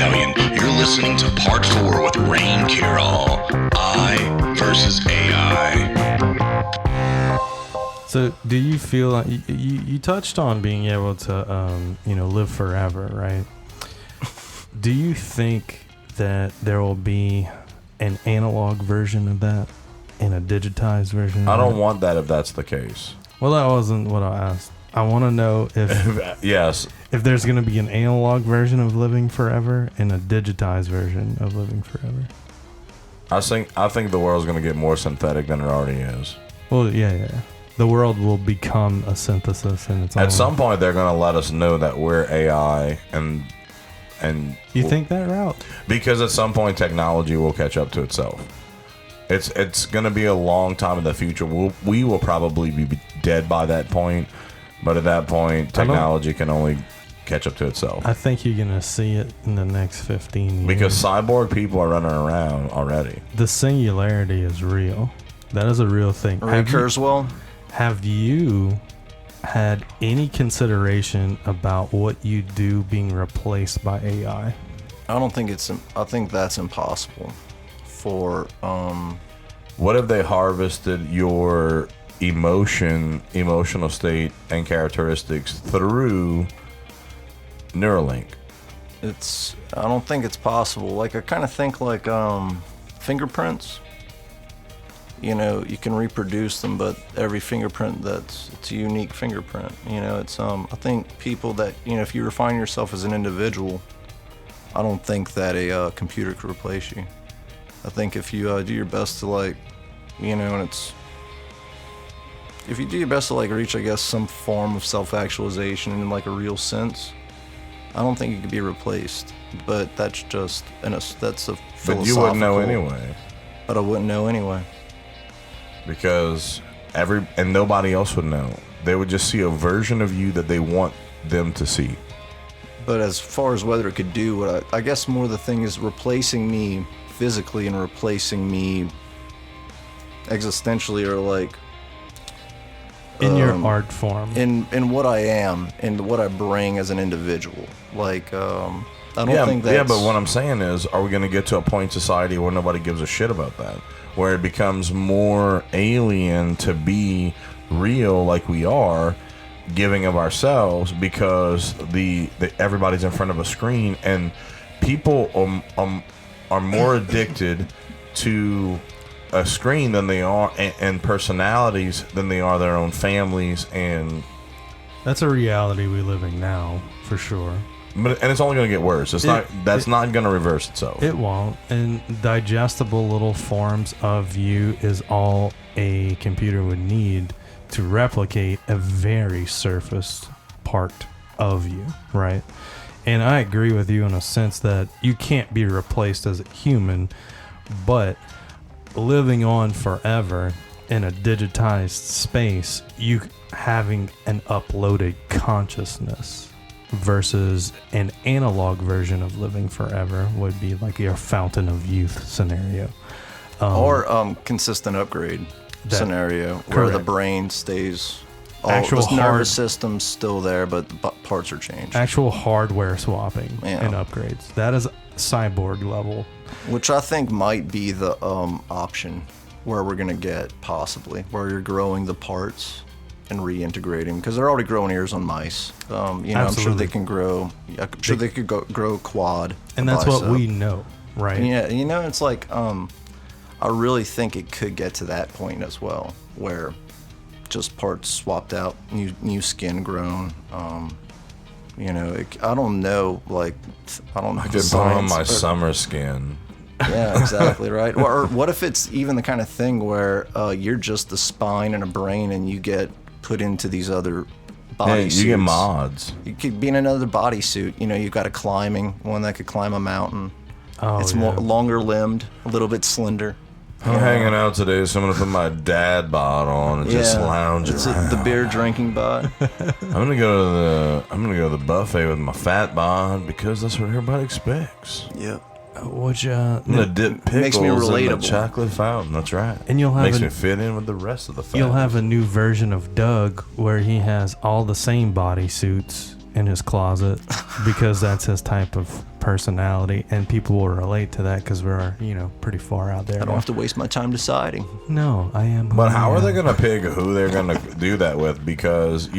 Battalion. You're listening to Part 4 with Raine Curole. I versus AI. So, do you feel like you touched on being able to, live forever, right? Do you think that there will be an analog version of that and a digitized version? I don't want that if that's the case. Well, that wasn't what I asked. I want to know if yes, if there's going to be an analog version of living forever and a digitized version of living forever. I think the world's going to get more synthetic than it already is. Well, yeah. The world will become a synthesis in its own. At some point, they're going to let us know that we're AI, and you think that route? Because at some point, technology will catch up to itself. It's going to be a long time in the future. We will probably be dead by that point, but at that point, technology can only catch up to itself. I think you're going to see it in the next 15 years. Because cyborg people are running around already. The singularity is real. That is a real thing. Raine Curole. Have you had any consideration about what you do being replaced by AI? I think that's impossible. What if they harvested your emotional state and characteristics through Neuralink? I don't think it's possible. Like, I kind of think like fingerprints. You know, you can reproduce them, but every fingerprint it's a unique fingerprint. You know, I think people that, if you refine yourself as an individual, I don't think that a computer could replace you. I think if you do your best to if you do your best to reach, I guess, some form of self-actualization in like a real sense, I don't think it could be replaced. But that's just that's a philosophical. But you wouldn't know anyway. But I wouldn't know anyway. Because nobody else would know. They would just see a version of you that they want them to see. But as far as whether it could do what I guess more the thing is replacing me physically and replacing me existentially, or like in your art form, in what I am and what I bring as an individual. Like I don't think that's... Yeah, but what I'm saying is, are we going to get to a point in society where nobody gives a shit about that? Where it becomes more alien to be real like we are, giving of ourselves, because the everybody's in front of a screen, and people are more addicted to a screen than they are, and personalities than they are their own families. And that's a reality we live in now, for sure. And it's only going to get worse. That's not going to reverse itself. It won't. And digestible little forms of you is all a computer would need to replicate a very surface part of you, right? And I agree with you in a sense that you can't be replaced as a human, but living on forever in a digitized space, you having an uploaded consciousness versus an analog version of living forever would be like your fountain of youth scenario. Or consistent upgrade scenario where correct. The brain stays... Actual the nervous system's still there, but the parts are changed. Actual hardware swapping and upgrades. That is cyborg level. Which I think might be the option where we're going to get, possibly, where you're growing the parts and reintegrating, because they're already growing ears on mice. I'm sure they can grow. I'm sure they could grow quad. And that's bicep. What we know, right? Yeah, it's like I really think it could get to that point as well, where just parts swapped out, new skin grown. I don't know. Like, I don't know. I could put on my summer skin. Yeah, exactly, right. Or what if it's even the kind of thing where you're just the spine and a brain, and you get put into these other bodysuits. You get mods. You could be in another bodysuit. You've got a climbing one that could climb a mountain. It's more longer limbed, a little bit slender. I'm hanging out today, so I'm gonna put my dad bod on and just lounge around. The beer drinking bod. I'm gonna go to the buffet with my fat bod, because that's what everybody expects. Yep. I'm gonna dip pickles in the chocolate fountain. That's right. And makes me fit in with the rest of the family. You'll have a new version of Doug where he has all the same bodysuits in his closet because that's his type of personality, and people will relate to that because we're, pretty far out there. I don't have to waste my time deciding. No, I am. But how are they going to pick who they're going to do that with? Because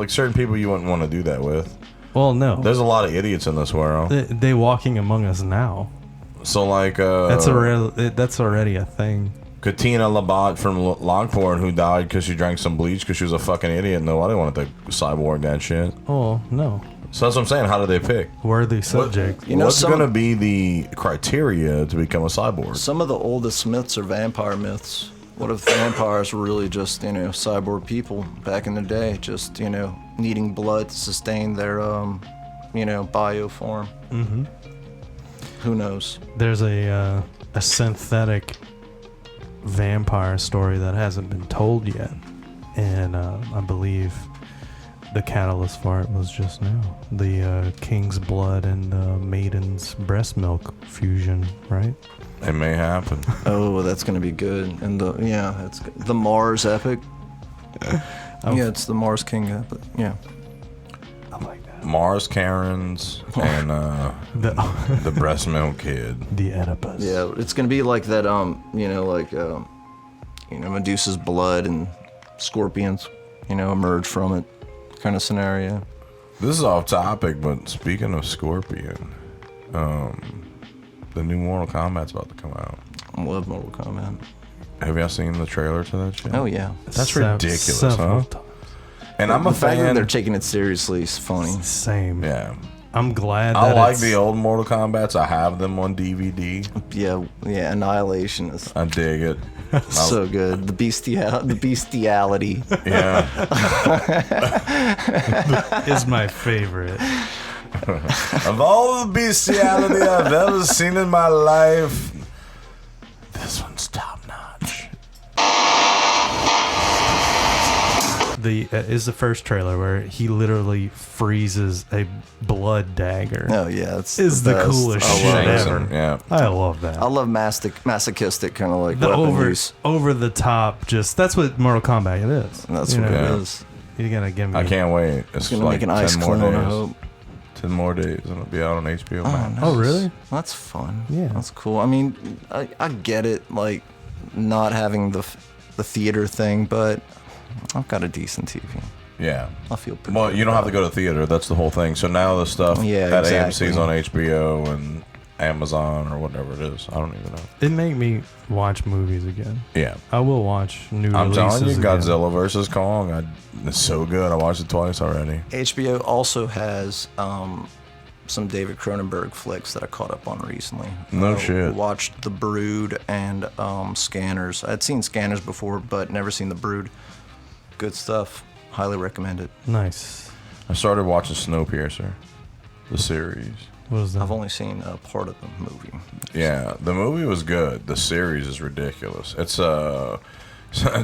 certain people you wouldn't want to do that with. Well, no. There's a lot of idiots in this world. They walking among us now. So that's already a thing. Katina Labat from Lockport, who died because she drank some bleach because she was a fucking idiot. Nobody wanted to cyborg that shit. Oh, no. So that's what I'm saying. How do they pick? Worthy subject. What's going to be the criteria to become a cyborg? Some of the oldest myths are vampire myths. What if vampires were really just, cyborg people back in the day, just, needing blood to sustain their, bioform? Mm-hmm. Who knows? There's a synthetic vampire story that hasn't been told yet, and I believe the catalyst for it was just now the king's blood and maiden's breast milk fusion, right? It may happen. Oh, that's gonna be good. And it's the Mars epic. It's the Mars King epic. Yeah, I like that. Mars Karens and the breast milk kid, the Oedipus. Yeah, it's gonna be like that. Medusa's blood and scorpions, emerge from it, kind of scenario. This is off topic, but speaking of Scorpion, the new Mortal Kombat's about to come out. I love Mortal Kombat. Have y'all seen the trailer to that shit? Oh yeah, that's ridiculous, huh? And I'm a fact fan. That they're taking it seriously is funny. Same. Yeah. I'm glad. I like the old Mortal Kombats. I have them on DVD. Yeah. Annihilation is. I dig it. So good. The bestiality. Yeah. Is my favorite. Of all the bestiality I've ever seen in my life, this one's top notch. Is the first trailer where he literally freezes a blood dagger. Oh yeah, it's the coolest shit ever. Yeah, I love that. I love masochistic kind of like the weapon use. over the top. Just that's what Mortal Kombat is. And that's what it is. You gotta give me. I can't wait. It's gonna like make an ice 10 more clone. days. I hope. 10 more days and it'll be out on HBO Max. Nice. Oh really? That's fun. Yeah, that's cool. I mean, I get it, like not having the theater thing, but I've got a decent TV. Yeah. I feel pretty Well, good you don't have to about go to theater. That's the whole thing. So now the stuff at AMC's on HBO and Amazon or whatever it is. I don't even know. it made me watch movies again. Yeah. I will watch new I'm releases telling you, again. Godzilla vs. Kong. It's so good. I watched it twice already. HBO also has some David Cronenberg flicks that I caught up on recently. No shit. Watched The Brood and Scanners. I'd seen Scanners before, but never seen The Brood. Good stuff. Highly recommend it. Nice. I started watching Snowpiercer, the series. What is that? I've only seen part of the movie. Yeah, the movie was good. The series is ridiculous. It's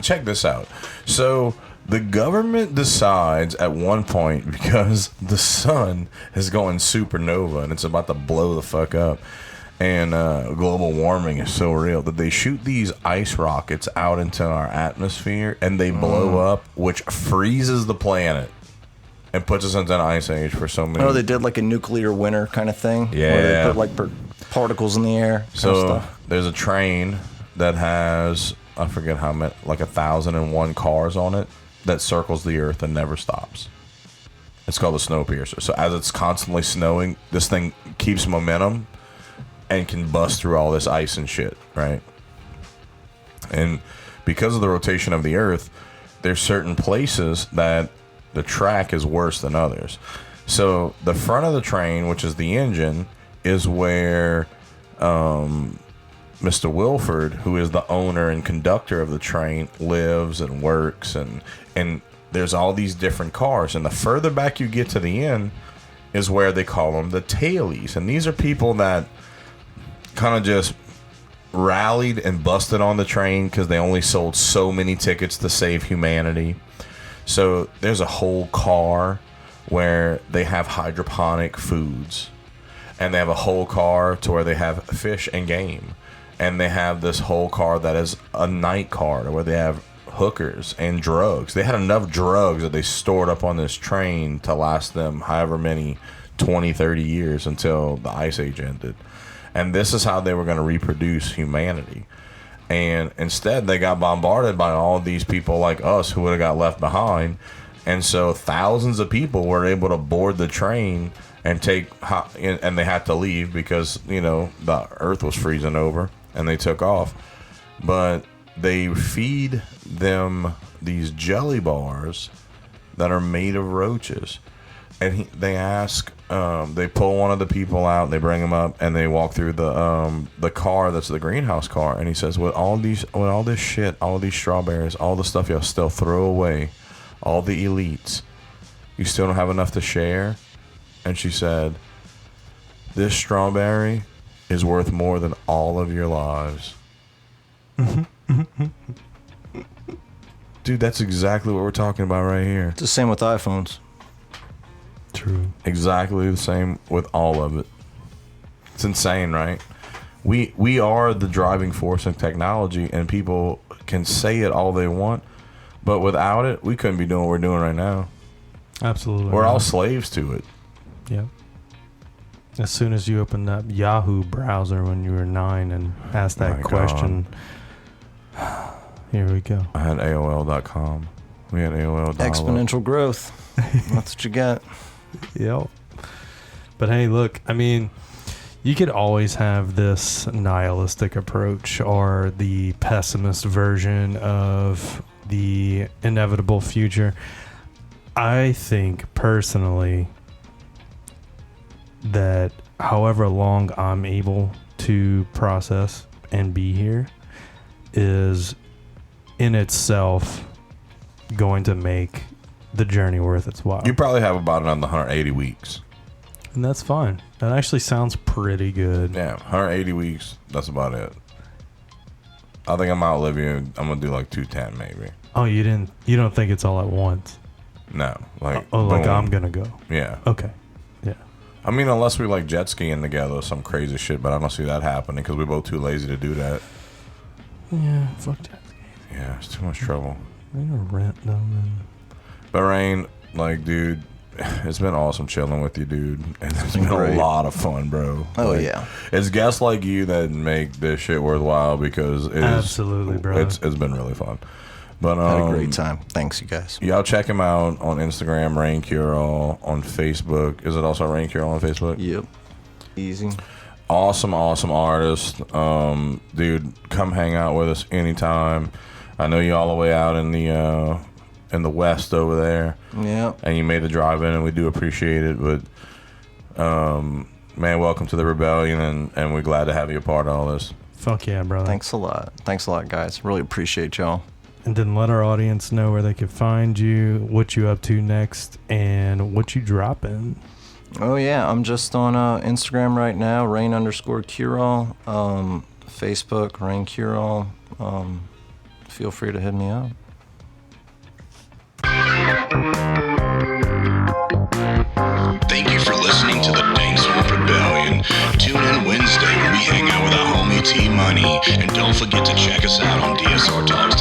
check this out. So the government decides at one point, because the sun is going supernova and it's about to blow the fuck up, and global warming is so real, that they shoot these ice rockets out into our atmosphere and they blow up, which freezes the planet and puts us into an ice age for so many. Oh, they did like a nuclear winter kind of thing? Yeah. Where they put like particles in the air. So there's a train that has, I forget how many, like 1,001 cars on it that circles the earth and never stops. It's called the Snowpiercer. So as it's constantly snowing, this thing keeps momentum and can bust through all this ice and shit, right? And because of the rotation of the earth, there's certain places that the track is worse than others. So the front of the train, which is the engine, is where Mr. Wilford, who is the owner and conductor of the train, lives and works, and there's all these different cars. And the further back you get to the end is where they call them the tailies. And these are people that kind of just rallied and busted on the train because they only sold so many tickets to save humanity. So there's a whole car where they have hydroponic foods, and they have a whole car to where they have fish and game, and they have this whole car that is a night car where they have hookers and drugs. They had enough drugs that they stored up on this train to last them however many 20, 30 years until the Ice Age ended. And this is how they were going to reproduce humanity. And instead, they got bombarded by all these people like us who would have got left behind. And so thousands of people were able to board the train and and they had to leave because, you know, the earth was freezing over, and they took off. But they feed them these jelly bars that are made of roaches. And they ask, they pull one of the people out, they bring him up, and they walk through the car that's the greenhouse car. And he says, with all this shit, all these strawberries, all the stuff you'll still throw away, all the elites, you still don't have enough to share? And she said, this strawberry is worth more than all of your lives. Dude, that's exactly what we're talking about right here. It's the same with iPhones. True. Exactly the same with all of it. It's insane, right? We are the driving force in technology, and people can say it all they want, but without it, we couldn't be doing what we're doing right now. Absolutely. We're all slaves to it. Yeah. As soon as you opened up Yahoo browser when you were 9 and asked that question, here we go. I had AOL.com. We had AOL. Exponential growth. That's what you get. Yep. But hey, look, I mean, you could always have this nihilistic approach or the pessimist version of the inevitable future. I think personally that however long I'm able to process and be here is in itself going to make the journey worth its while. You probably have about another 180 weeks. And that's fine. That actually sounds pretty good. Yeah, 180 weeks. That's about it. I think I'm outlive you. I'm gonna do like 210 maybe. Oh, you don't think it's all at once? No, like like boom. I'm gonna go. Yeah. Okay. Yeah. I mean, unless we like jet skiing together or some crazy shit, but I don't see that happening because we're both too lazy to do that. Yeah. Fuck that. Yeah, it's too much trouble. I'm gonna rent them. But Raine, like, dude, it's been awesome chilling with you, dude. And it's been great. a lot of fun, bro. Oh, Like, yeah. It's guests like you that make this shit worthwhile because it is Absolutely, bro. It's been really fun. But Had a great time. Thanks, you guys. y'all check him out on Instagram, Raine Curole, on Facebook. Is it also Raine Curole on Facebook? Yep. Easy. Awesome artist. Dude, come hang out with us anytime. I know you all the way out in the west over there. Yeah. And you made the drive in, and we do appreciate it. But man, welcome to the rebellion, and we're glad to have you a part of all this. Fuck yeah, brother. Thanks a lot. Thanks a lot, guys. Really appreciate y'all. And then let our audience know where they can find you, what you up to next, and what you dropping. Oh, yeah. I'm just on Instagram right now, Raine_Curole. Facebook, Raine Curole. Feel free to hit me up. Thank you for listening to the Dank Rebellion. Tune in Wednesday when we hang out with our homie T Money. And don't forget to check us out on DSR Talks